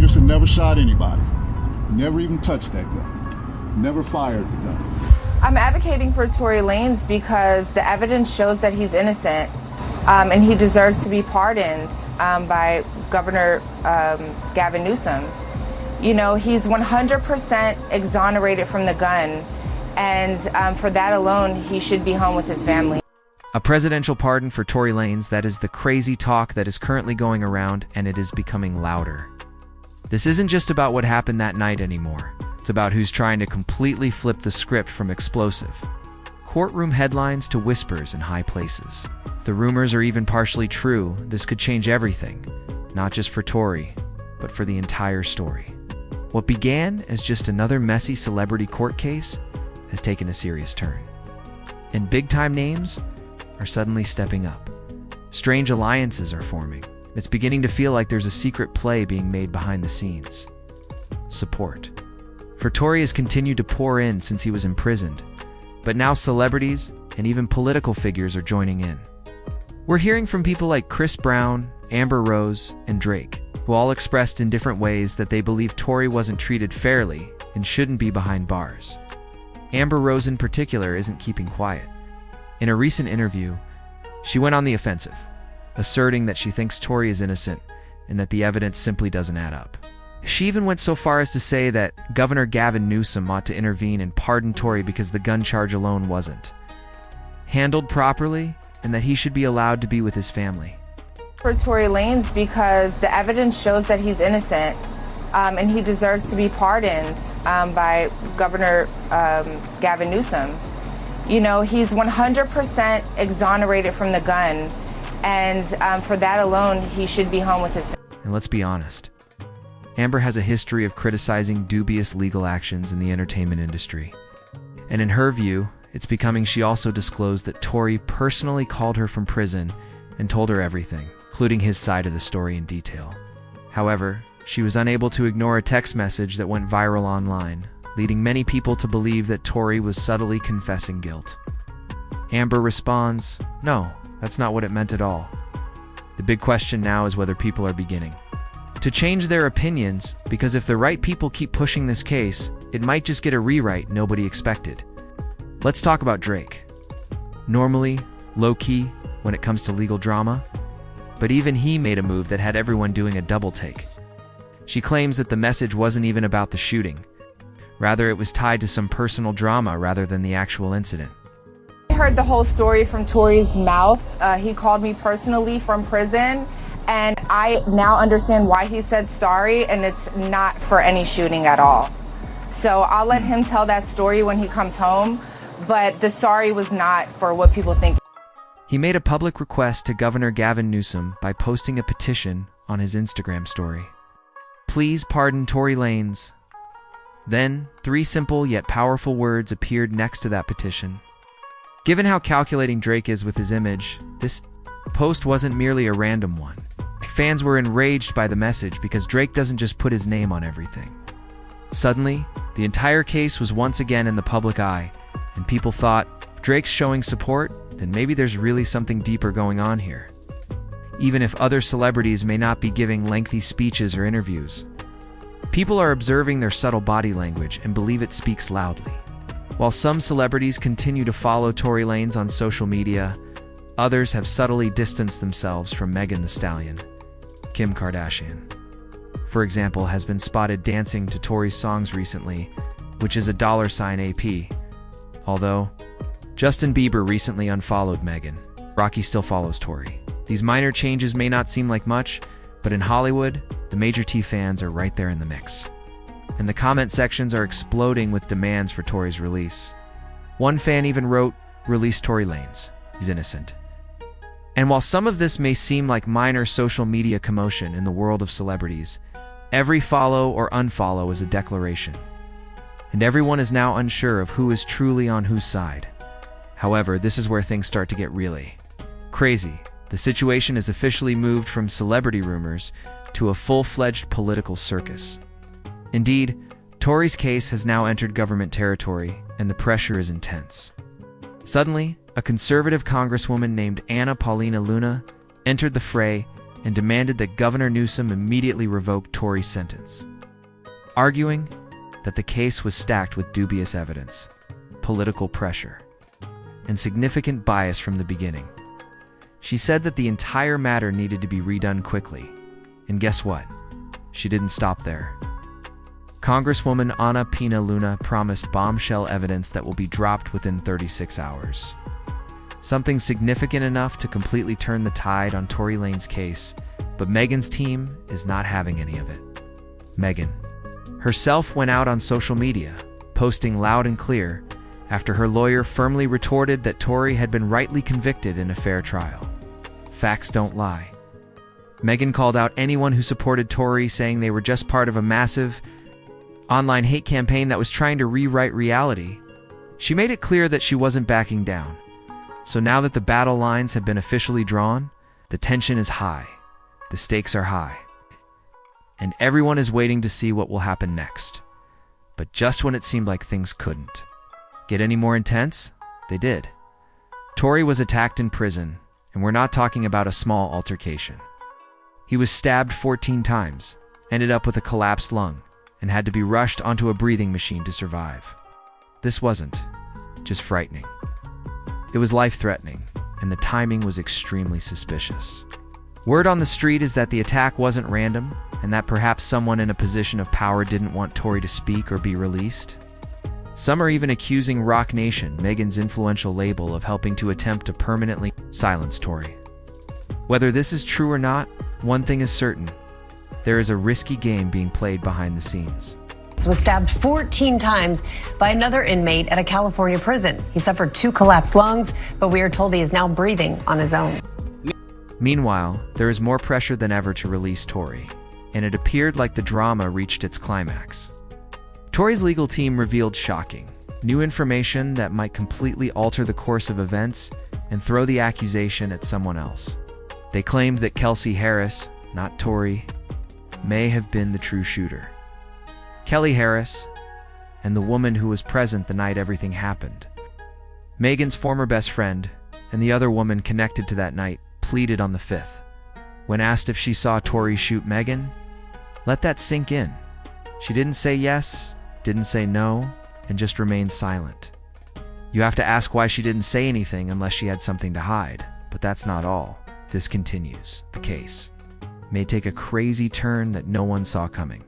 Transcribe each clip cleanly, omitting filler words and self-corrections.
Anderson never shot anybody, never even touched that gun, never fired the gun. I'm advocating for Tory Lanez because the evidence shows that he's innocent, and he deserves to be pardoned by Governor Gavin Newsom. You know, he's 100% exonerated from the gun, and for that alone, he should be home with his family. A presidential pardon for Tory Lanez, that is the crazy talk that is currently going around, and it is becoming louder. This isn't just about what happened that night anymore. It's about who's trying to completely flip the script from explosive courtroom headlines to whispers in high places. If the rumors are even partially true, this could change everything, not just for Tory, but for the entire story. What began as just another messy celebrity court case has taken a serious turn. And big-time names are suddenly stepping up. Strange alliances are forming. It's beginning to feel like there's a secret play being made behind the scenes. Support for Tory has continued to pour in since he was imprisoned, but now celebrities and even political figures are joining in. We're hearing from people like Chris Brown, Amber Rose, and Drake, who all expressed in different ways that they believe Tory wasn't treated fairly and shouldn't be behind bars. Amber Rose in particular isn't keeping quiet. In a recent interview, she went on the offensive, asserting that she thinks Tory is innocent and that the evidence simply doesn't add up. She even went so far as to say that Governor Gavin Newsom ought to intervene and pardon Tory because the gun charge alone wasn't handled properly, and that he should be allowed to be with his family. For Tory Lanez because the evidence shows that he's innocent, and he deserves to be pardoned by Governor Gavin Newsom. You know, he's 100% exonerated from the gun, and for that alone, he should be home with his family. And let's be honest, Amber has a history of criticizing dubious legal actions in the entertainment industry. And in her view, it's becoming she also disclosed that Tory personally called her from prison and told her everything, including his side of the story in detail. However, she was unable to ignore a text message that went viral online, leading many people to believe that Tory was subtly confessing guilt. Amber responds, "No, that's not what it meant at all." The big question now is whether people are beginning to change their opinions, because if the right people keep pushing this case, it might just get a rewrite nobody expected. Let's talk about Drake. Normally, low-key when it comes to legal drama, but even he made a move that had everyone doing a double take. She claims that the message wasn't even about the shooting. Rather, it was tied to some personal drama rather than the actual incident. I heard the whole story from Tory's mouth. He called me personally from prison, and I now understand why he said sorry, and it's not for any shooting at all. So I'll let him tell that story when he comes home, but the sorry was not for what people think. He made a public request to Governor Gavin Newsom by posting a petition on his Instagram story. "Please pardon Tory Lanez." Then, 3 simple yet powerful words appeared next to that petition. Given how calculating Drake is with his image, this post wasn't merely a random one. Fans were enraged by the message because Drake doesn't just put his name on everything. Suddenly, the entire case was once again in the public eye, and people thought, if Drake's showing support, then maybe there's really something deeper going on here. Even if other celebrities may not be giving lengthy speeches or interviews, people are observing their subtle body language and believe it speaks loudly. While some celebrities continue to follow Tory Lanez on social media, others have subtly distanced themselves from Megan Thee Stallion. Kim Kardashian, for example, has been spotted dancing to Tory's songs recently, which is a $AP. Although, Justin Bieber recently unfollowed Megan. Rocky still follows Tory. These minor changes may not seem like much, but in Hollywood, the major T fans are right there in the mix. And the comment sections are exploding with demands for Tory's release. One fan even wrote, "Release Tory Lanez. He's innocent." And while some of this may seem like minor social media commotion in the world of celebrities, every follow or unfollow is a declaration. And everyone is now unsure of who is truly on whose side. However, this is where things start to get really crazy. The situation has officially moved from celebrity rumors to a full-fledged political circus. Indeed, Tory's case has now entered government territory, and the pressure is intense. Suddenly, a conservative congresswoman named Anna Paulina Luna entered the fray, and demanded that Governor Newsom immediately revoke Tory's sentence, arguing that the case was stacked with dubious evidence, political pressure, and significant bias from the beginning. She said that the entire matter needed to be redone quickly, and guess what? She didn't stop there. Congresswoman Ana Pina Luna promised bombshell evidence that will be dropped within 36 hours. Something significant enough to completely turn the tide on Tory Lanez's case, but Meghan's team is not having any of it. Meghan herself went out on social media, posting loud and clear after her lawyer firmly retorted that Tory had been rightly convicted in a fair trial. Facts don't lie. Meghan called out anyone who supported Tory, saying they were just part of a massive online hate campaign that was trying to rewrite reality. She made it clear that she wasn't backing down. So now that the battle lines have been officially drawn, the tension is high, the stakes are high, and everyone is waiting to see what will happen next. But just when it seemed like things couldn't get any more intense, they did. Tory was attacked in prison, and we're not talking about a small altercation. He was stabbed 14 times, ended up with a collapsed lung, and had to be rushed onto a breathing machine to survive. This wasn't just frightening. It was life-threatening, and the timing was extremely suspicious. Word on the street is that the attack wasn't random, and that perhaps someone in a position of power didn't want Tory to speak or be released. Some are even accusing Rock Nation, Meghan's influential label, of helping to attempt to permanently silence Tory. Whether this is true or not, one thing is certain: there is a risky game being played behind the scenes. Was stabbed 14 times by another inmate at a California prison. He suffered 2 collapsed lungs, but we are told he is now breathing on his own. Meanwhile, there is more pressure than ever to release Tory, and it appeared like the drama reached its climax. Tory's legal team revealed shocking, new information that might completely alter the course of events and throw the accusation at someone else. They claimed that Kelsey Harris, not Tory, may have been the true shooter. Kelly Harris, and the woman who was present the night everything happened. Meghan's former best friend, and the other woman connected to that night, pleaded on the 5th. When asked if she saw Tory shoot Meghan, let that sink in. She didn't say yes, didn't say no, and just remained silent. You have to ask why she didn't say anything unless she had something to hide, but that's not all. This continues. The case may take a crazy turn that no one saw coming.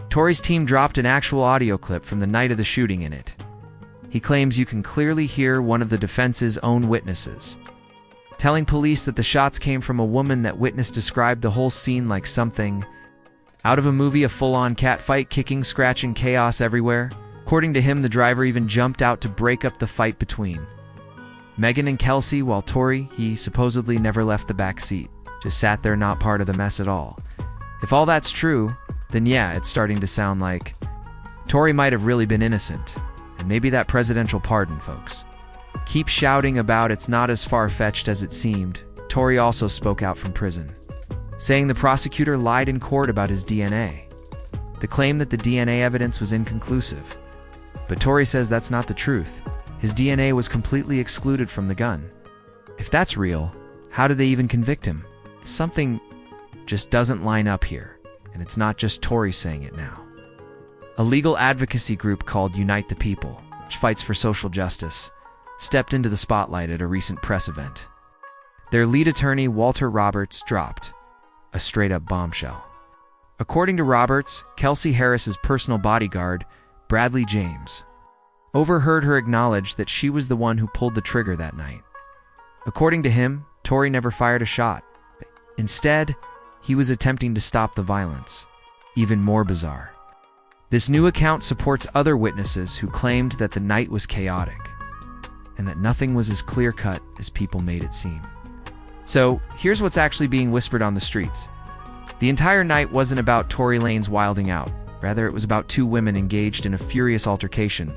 Tory's team dropped an actual audio clip from the night of the shooting in it. He claims you can clearly hear one of the defense's own witnesses telling police that the shots came from a woman that witness described the whole scene like something out of a movie, a full-on catfight, kicking, scratching, chaos everywhere. According to him, the driver even jumped out to break up the fight between Meghan and Kelsey, while Tory, he supposedly never left the back seat, just sat there, not part of the mess at all. If all that's true, then yeah, it's starting to sound like Tory might have really been innocent, and maybe that presidential pardon, folks. Keep shouting about it's not as far-fetched as it seemed. Tory also spoke out from prison, saying the prosecutor lied in court about his DNA. The claim that the DNA evidence was inconclusive. But Tory says that's not the truth. His DNA was completely excluded from the gun. If that's real, how did they even convict him? Something just doesn't line up here. And it's not just Tory saying it now. A legal advocacy group called Unite the People, which fights for social justice, stepped into the spotlight at a recent press event. Their lead attorney, Walter Roberts, dropped a straight-up bombshell. According to Roberts, Kelsey Harris's personal bodyguard, Bradley James, overheard her acknowledge that she was the one who pulled the trigger that night. According to him, Tory never fired a shot. Instead, he was attempting to stop the violence. Even more bizarre, this new account supports other witnesses who claimed that the night was chaotic and that nothing was as clear-cut as people made it seem. So, here's what's actually being whispered on the streets. The entire night wasn't about Tory Lanez wilding out. Rather, it was about 2 women engaged in a furious altercation,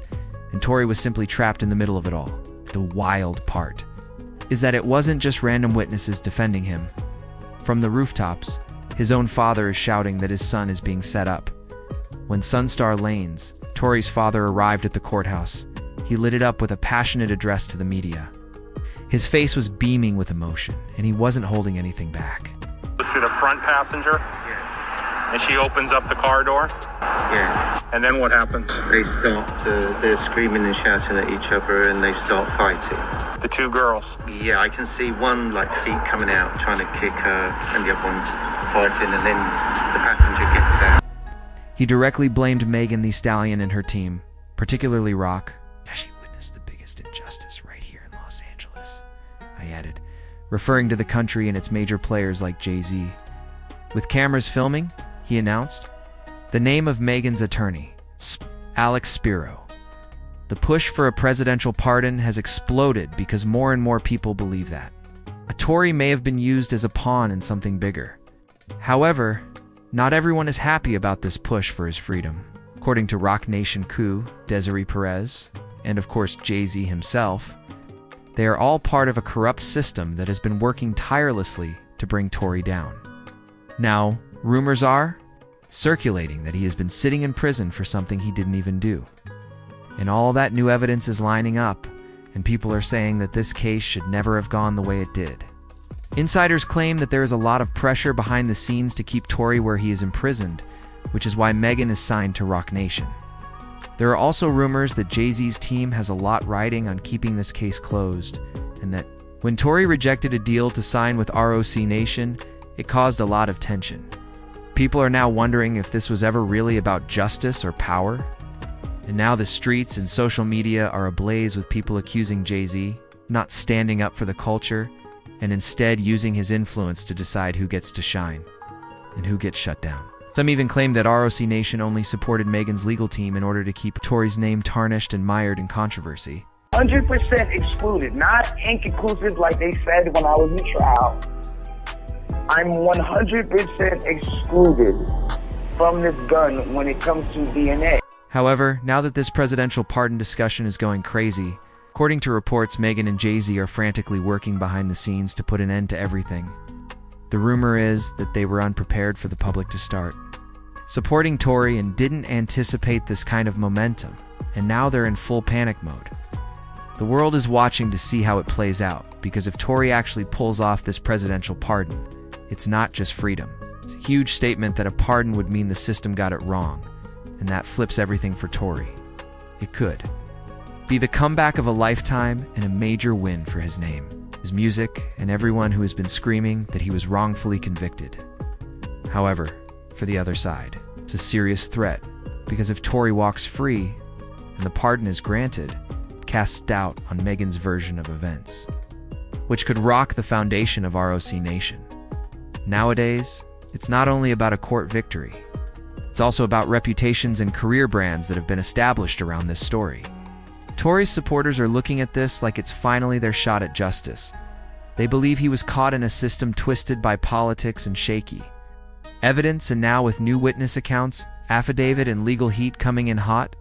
and Tory was simply trapped in the middle of it all. The wild part is that it wasn't just random witnesses defending him. From the rooftops, his own father is shouting that his son is being set up. When Sunstar Lanez, Tory's father, arrived at the courthouse, he lit it up with a passionate address to the media. His face was beaming with emotion, and he wasn't holding anything back. Goes to the front passenger? Yeah. And she opens up the car door? Yeah. And then what happens? They're screaming and shouting at each other and they start fighting. The two girls? Yeah, I can see one feet coming out trying to kick her and the other one's fighting, and then the passenger gets out. He directly blamed Megan Thee Stallion and her team, particularly Rock. She witnessed the biggest injustice right here in Los Angeles, I added, referring to the country and its major players like Jay-Z. With cameras filming, he announced, the name of Megan's attorney, Alex Spiro. The push for a presidential pardon has exploded because more and more people believe that a Tory may have been used as a pawn in something bigger. However, not everyone is happy about this push for his freedom. According to Rock Nation coup, Desiree Perez, and of course Jay-Z himself, they are all part of a corrupt system that has been working tirelessly to bring Tory down. Now, rumors are circulating that he has been sitting in prison for something he didn't even do. And all that new evidence is lining up, and people are saying that this case should never have gone the way it did. Insiders claim that there is a lot of pressure behind the scenes to keep Tory where he is imprisoned, which is why Megan is signed to Rock Nation. There are also rumors that Jay-Z's team has a lot riding on keeping this case closed, and that when Tory rejected a deal to sign with ROC Nation, it caused a lot of tension. People are now wondering if this was ever really about justice or power. And now the streets and social media are ablaze with people accusing Jay-Z not standing up for the culture and instead using his influence to decide who gets to shine and who gets shut down. Some even claim that ROC Nation only supported Megan's legal team in order to keep Tory's name tarnished and mired in controversy. 100% excluded, not inconclusive like they said when I was in trial. I'm 100% excluded from this gun when it comes to DNA. However, now that this presidential pardon discussion is going crazy, according to reports, Megan and Jay-Z are frantically working behind the scenes to put an end to everything. The rumor is that they were unprepared for the public to start supporting Tory and didn't anticipate this kind of momentum, and now they're in full panic mode. The world is watching to see how it plays out, because if Tory actually pulls off this presidential pardon, it's not just freedom. It's a huge statement that a pardon would mean the system got it wrong, and that flips everything for Tory. It could be the comeback of a lifetime and a major win for his name, his music, and everyone who has been screaming that he was wrongfully convicted. However, for the other side, it's a serious threat, because if Tory walks free and the pardon is granted, it casts doubt on Megan's version of events, which could rock the foundation of ROC Nation. Nowadays, it's not only about a court victory, it's also about reputations and career brands that have been established around this story. Tory's supporters are looking at this like it's finally their shot at justice. They believe he was caught in a system twisted by politics and shaky evidence, and now with new witness accounts, affidavit, and legal heat coming in hot,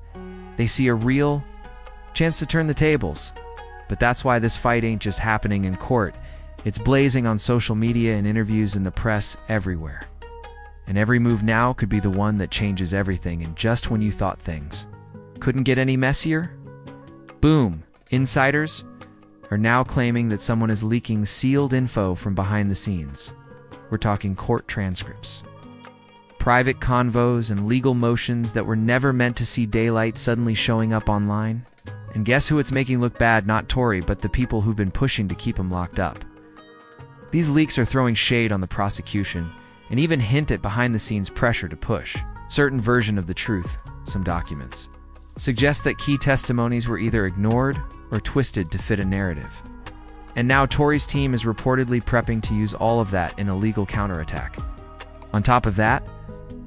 they see a real chance to turn the tables. But that's why this fight ain't just happening in court. It's blazing on social media and interviews in the press everywhere. And every move now could be the one that changes everything, and just when you thought things couldn't get any messier, boom, insiders are now claiming that someone is leaking sealed info from behind the scenes. We're talking court transcripts, private convos, and legal motions that were never meant to see daylight suddenly showing up online. And guess who it's making look bad? Not Tory, but the people who've been pushing to keep him locked up. These leaks are throwing shade on the prosecution and even hint at behind-the-scenes pressure to push a certain version of the truth. Some documents suggest that key testimonies were either ignored or twisted to fit a narrative. And now Tory's team is reportedly prepping to use all of that in a legal counterattack. On top of that,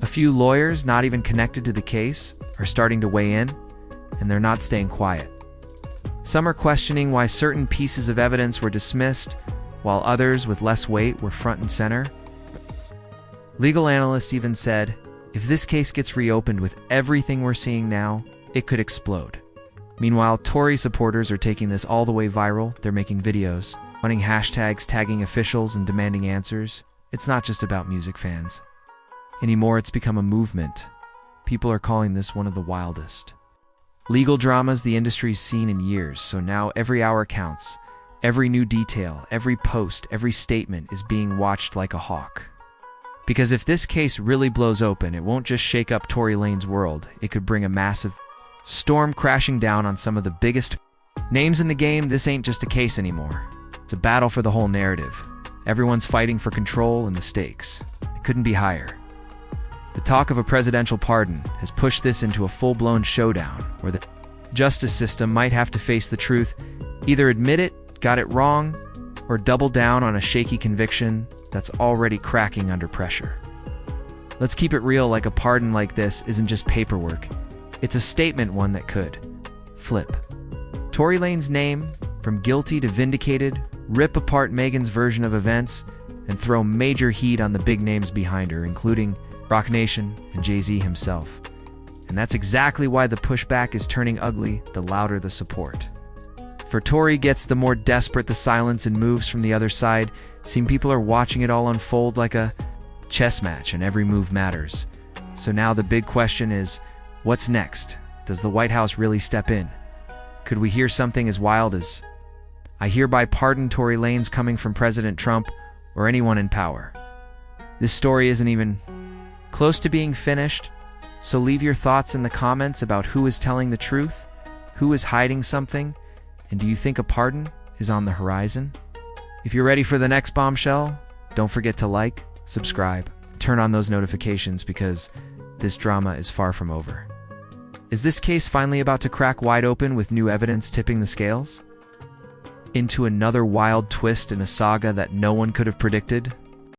a few lawyers not even connected to the case are starting to weigh in, and they're not staying quiet. Some are questioning why certain pieces of evidence were dismissed, while others with less weight were front and center. Legal analysts even said, if this case gets reopened with everything we're seeing now, it could explode. Meanwhile, Tory supporters are taking this all the way viral. They're making videos, running hashtags, tagging officials, and demanding answers. It's not just about music fans. Anymore, it's become a movement. People are calling this one of the wildest legal dramas the industry's seen in years, so now every hour counts. Every new detail, every post, every statement is being watched like a hawk. Because if this case really blows open, it won't just shake up Tory Lanez world, it could bring a massive storm crashing down on some of the biggest names in the game. This ain't just a case anymore. It's a battle for the whole narrative. Everyone's fighting for control, and the stakes, it couldn't be higher. The talk of a presidential pardon has pushed this into a full-blown showdown where the justice system might have to face the truth, either admit it, got it wrong, or double down on a shaky conviction that's already cracking under pressure. Let's keep it real, like a pardon like this isn't just paperwork. It's a statement, one that could flip Tory Lanez's name from guilty to vindicated, rip apart Megan's version of events, and throw major heat on the big names behind her, including Roc Nation and Jay-Z himself. And that's exactly why the pushback is turning ugly the louder the support. For Tory gets, the more desperate the silence and moves from the other side seem. People are watching it all unfold like a chess match, and every move matters. So now the big question is, what's next? Does the White House really step in? Could we hear something as wild as, "I hereby pardon Tory Lanez," coming from President Trump or anyone in power? This story isn't even close to being finished, so leave your thoughts in the comments about who is telling the truth, who is hiding something, and do you think a pardon is on the horizon? If you're ready for the next bombshell, don't forget to like, subscribe, turn on those notifications, because this drama is far from over. Is this case finally about to crack wide open with new evidence tipping the scales into another wild twist in a saga that no one could have predicted?